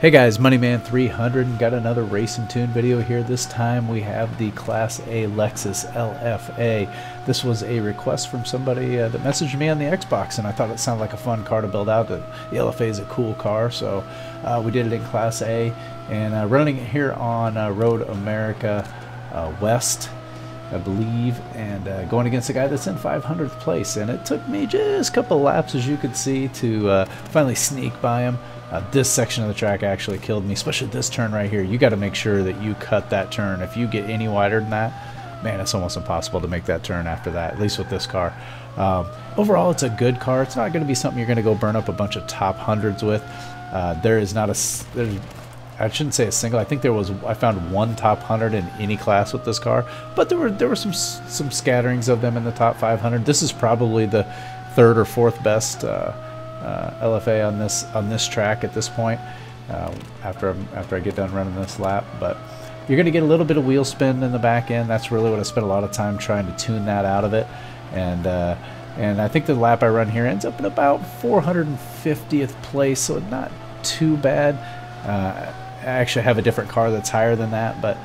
Hey guys, Moneyman300 got another Race and Tune video here. This time we have the Class A Lexus LFA. This was a request from somebody that messaged me on the Xbox, and I thought it sounded like a fun car to build out. The LFA is a cool car, so we did it in Class A, and running it here on Road America West, I believe, and going against a guy that's in 500th place. And it took me just a couple laps, as you could see, to finally sneak by him. This section of the track actually killed me, especially this turn right here. You got to make sure that you cut that turn. If you get any wider than that, man, it's almost impossible to make that turn after that, at least with this car. Overall, it's a good car. It's not going to be something you're going to go burn up a bunch of top hundreds with. There is not I shouldn't say a single. I think I found one top 100 in any class with this car, but there were some scatterings of them in the top 500. This is probably the third or fourth best LFA on this track at this point. After I get done running this lap, but you're going to get a little bit of wheel spin in the back end. That's really what I spent a lot of time trying to tune that out of it, and I think the lap I run here ends up in about 450th place, so not too bad. I actually have a different car that's higher than that, but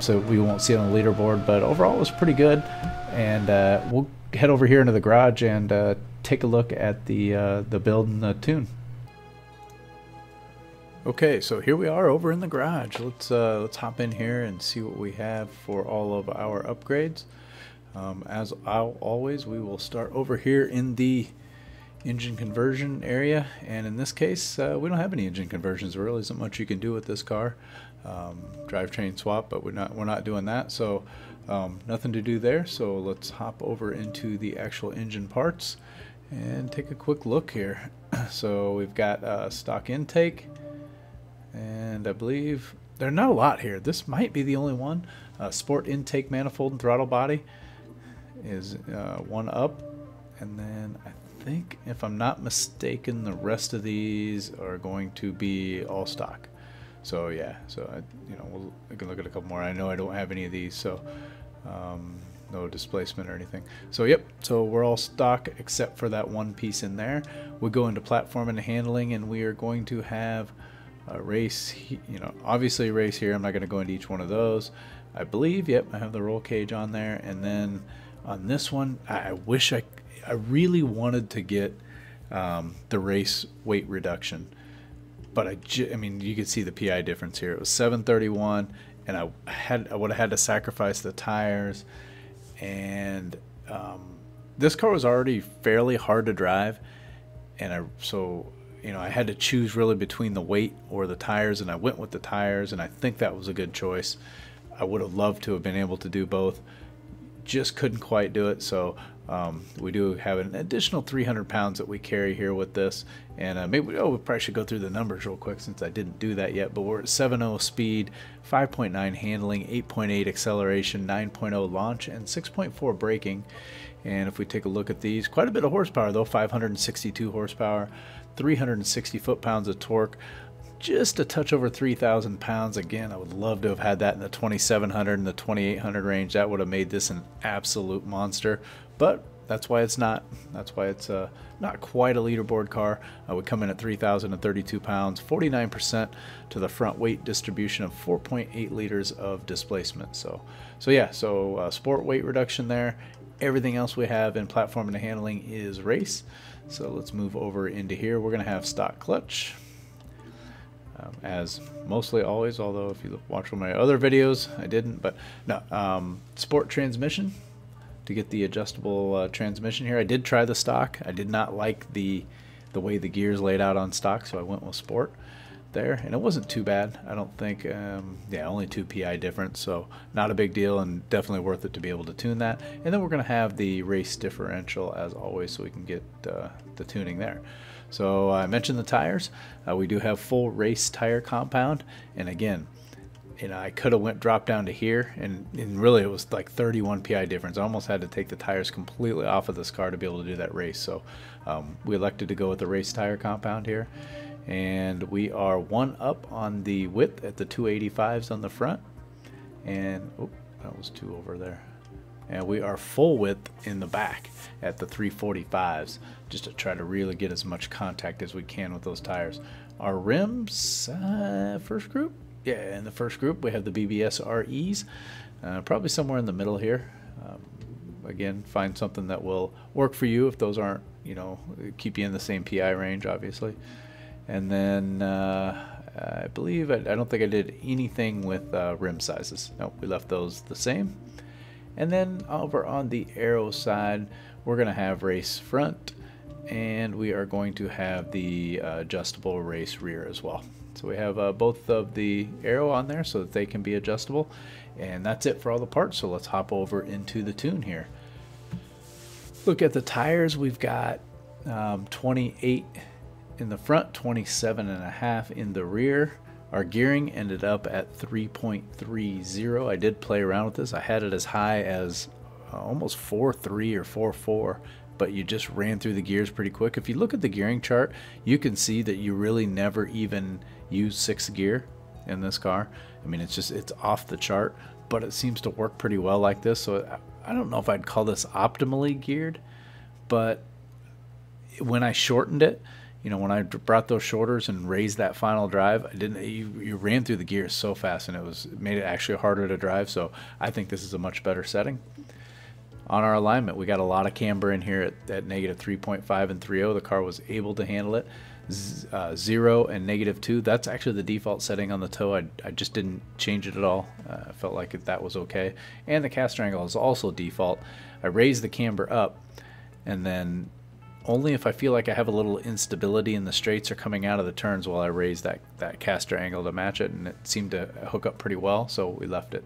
so we won't see it on the leaderboard, but overall it was pretty good. And we'll head over here into the garage and take a look at the build and the tune. Okay, so here we are over in the garage. Let's hop in here and see what we have for all of our upgrades. As always, we will start over here in the engine conversion area, and in this case we don't have any engine conversions. There really isn't much you can do with this car. Drivetrain swap, but we're not doing that, so nothing to do there. So let's hop over into the actual engine parts and take a quick look here. So we've got stock intake, and I believe there's not a lot here. This might be the only one. Sport intake manifold and throttle body is one up, and then I think, if I'm not mistaken, the rest of these are going to be all stock. So yeah, so we can look at a couple more. I know I don't have any of these, so no displacement or anything. So yep, so we're all stock except for that one piece in there. We'll go into platform and handling, and we are going to have a race, obviously a race here. I'm not going to go into each one of those. I believe, yep, I have the roll cage on there. And then on this one, I really wanted to get the race weight reduction, but I mean, you could see the PI difference here. It was 731, and I would have had to sacrifice the tires, and this car was already fairly hard to drive, and I had to choose really between the weight or the tires, and I went with the tires, and I think that was a good choice. I would have loved to have been able to do both, just couldn't quite do it. So we do have an additional 300 pounds that we carry here with this, and maybe we probably should go through the numbers real quick since I didn't do that yet. But we're at 7.0 speed, 5.9 handling, 8.8 acceleration, 9.0 launch, and 6.4 braking. And if we take a look at these, quite a bit of horsepower though, 562 horsepower, 360 foot-pounds of torque, just a touch over 3,000 pounds. Again, I would love to have had that in the 2,700 and the 2,800 range. That would have made this an absolute monster, but that's why it's not. That's why it's not quite a leaderboard car. I would come in at 3,032 pounds, 49% to the front weight distribution of 4.8 liters of displacement. So yeah, sport weight reduction there. Everything else we have in platform and handling is race. So let's move over into here. We're going to have stock clutch. As mostly always, although if you watch one of my other videos I didn't, but no, sport transmission to get the adjustable transmission here. I did try the stock. I did not like the way the gears laid out on stock, so I went with sport there, and it wasn't too bad, I don't think. Yeah, only 2 PI difference, so not a big deal, and definitely worth it to be able to tune that. And then we're going to have the race differential as always, so we can get the tuning there. So I mentioned the tires. We do have full race tire compound, and again, I could have dropped down to here, and really it was like 31 PI difference. I almost had to take the tires completely off of this car to be able to do that race. So we elected to go with the race tire compound here, and we are one up on the width at the 285s on the front, and oh, that was 2 over there. And we are full width in the back at the 345s, just to try to really get as much contact as we can with those tires. Our rims, first group? Yeah, in the first group we have the BBS REs, probably somewhere in the middle here. Again, find something that will work for you if those aren't, you know, keep you in the same PI range, obviously. And then I believe, I don't think I did anything with rim sizes. Nope, we left those the same. And then over on the aero side, we're going to have race front, and we are going to have the adjustable race rear as well. So we have both of the aero on there so that they can be adjustable. And that's it for all the parts, so let's hop over into the tune here. Look at the tires. We've got 28 in the front, 27.5 in the rear. Our gearing ended up at 3.30. I did play around with this. I had it as high as almost 4.3 or 4.4, but you just ran through the gears pretty quick. If you look at the gearing chart, you can see that you really never even use 6th gear in this car. I mean, it's off the chart, but it seems to work pretty well like this. So I don't know if I'd call this optimally geared, but when I shortened it, you know, when I brought those shorters and raised that final drive, you ran through the gears so fast, and it made it actually harder to drive. So I think this is a much better setting. On our alignment, we got a lot of camber in here at negative 3.5 and 3.0. The car was able to handle it. 0 and -2. That's actually the default setting on the toe. I just didn't change it at all. I felt like that was okay. And the caster angle is also default. I raised the camber up, and then only if I feel like I have a little instability in the straights or coming out of the turns will I raise that caster angle to match it, and it seemed to hook up pretty well, so we left it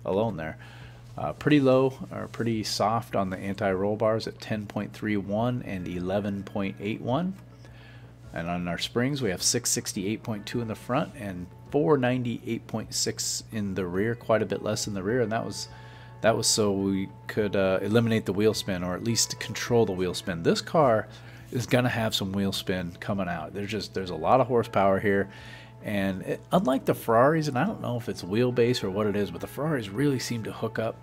alone there. Pretty low, or pretty soft on the anti-roll bars at 10.31 and 11.81. And on our springs, we have 668.2 in the front and 498.6 in the rear, quite a bit less in the rear, and that was so we could eliminate the wheel spin, or at least control the wheel spin. This car is gonna have some wheel spin coming out. There's a lot of horsepower here, and unlike the Ferraris, and I don't know if it's wheelbase or what it is, but the Ferraris really seem to hook up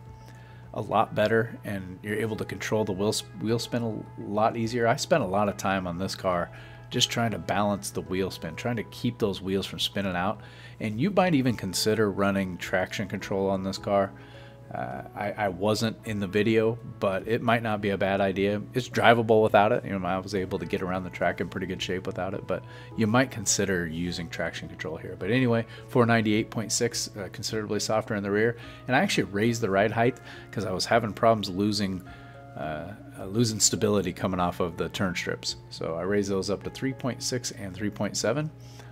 a lot better, and you're able to control the wheel spin a lot easier. I spent a lot of time on this car just trying to balance the wheel spin, trying to keep those wheels from spinning out. And you might even consider running traction control on this car. I wasn't in the video, but it might not be a bad idea. It's drivable without it. You know, I was able to get around the track in pretty good shape without it, but you might consider using traction control here. But anyway, 498.6, considerably softer in the rear. And I actually raised the ride height because I was having problems losing stability coming off of the turn strips. So I raised those up to 3.6 and 3.7.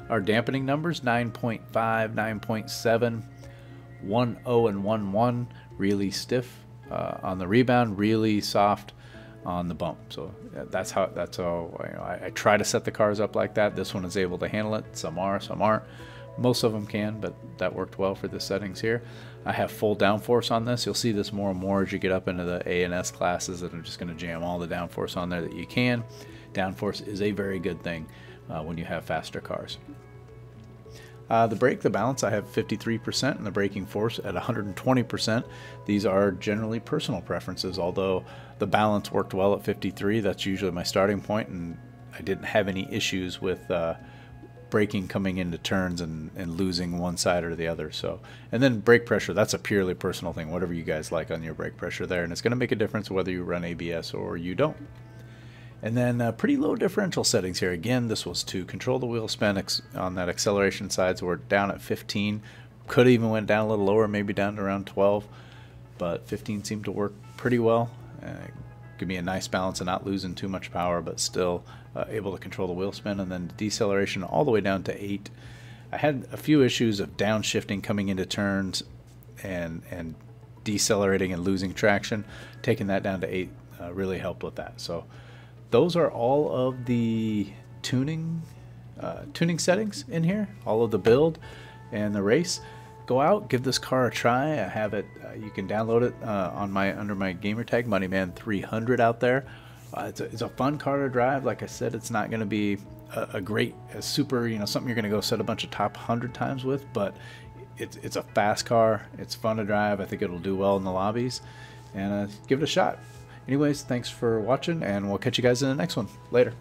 Our dampening numbers, 9.5, 9.7, 1.0 and 1.1, really stiff on the rebound, really soft on the bump. So that's how you know, I try to set the cars up like that. This one is able to handle it. Some are, some aren't. Most of them can, but that worked well for the settings here. I have full downforce on this. You'll see this more and more as you get up into the A and S classes, that I'm just going to jam all the downforce on there that you can. Downforce is a very good thing when you have faster cars. The brake, the balance, I have 53%, and the braking force at 120%. These are generally personal preferences, although the balance worked well at 53. That's usually my starting point, and I didn't have any issues with braking coming into turns and losing one side or the other. So, and then brake pressure, that's a purely personal thing, whatever you guys like on your brake pressure there, and it's going to make a difference whether you run ABS or you don't. And then pretty low differential settings here. Again, this was to control the wheel spin on that acceleration side, so we're down at 15. Could even went down a little lower, maybe down to around 12, but 15 seemed to work pretty well. Give me a nice balance of not losing too much power, but still able to control the wheel spin. And then deceleration all the way down to 8. I had a few issues of downshifting coming into turns and decelerating and losing traction. Taking that down to 8 really helped with that. So those are all of the tuning settings in here, all of the build and the race. Go out, give this car a try. I have it. You can download it under my gamer tag Moneyman300 out there. It's a fun car to drive. Like I said, it's not going to be a super, you know, something you're going to go set a bunch of top 100 times with, but it's a fast car. It's fun to drive. I think it'll do well in the lobbies, and give it a shot. Anyways, thanks for watching, and we'll catch you guys in the next one. Later.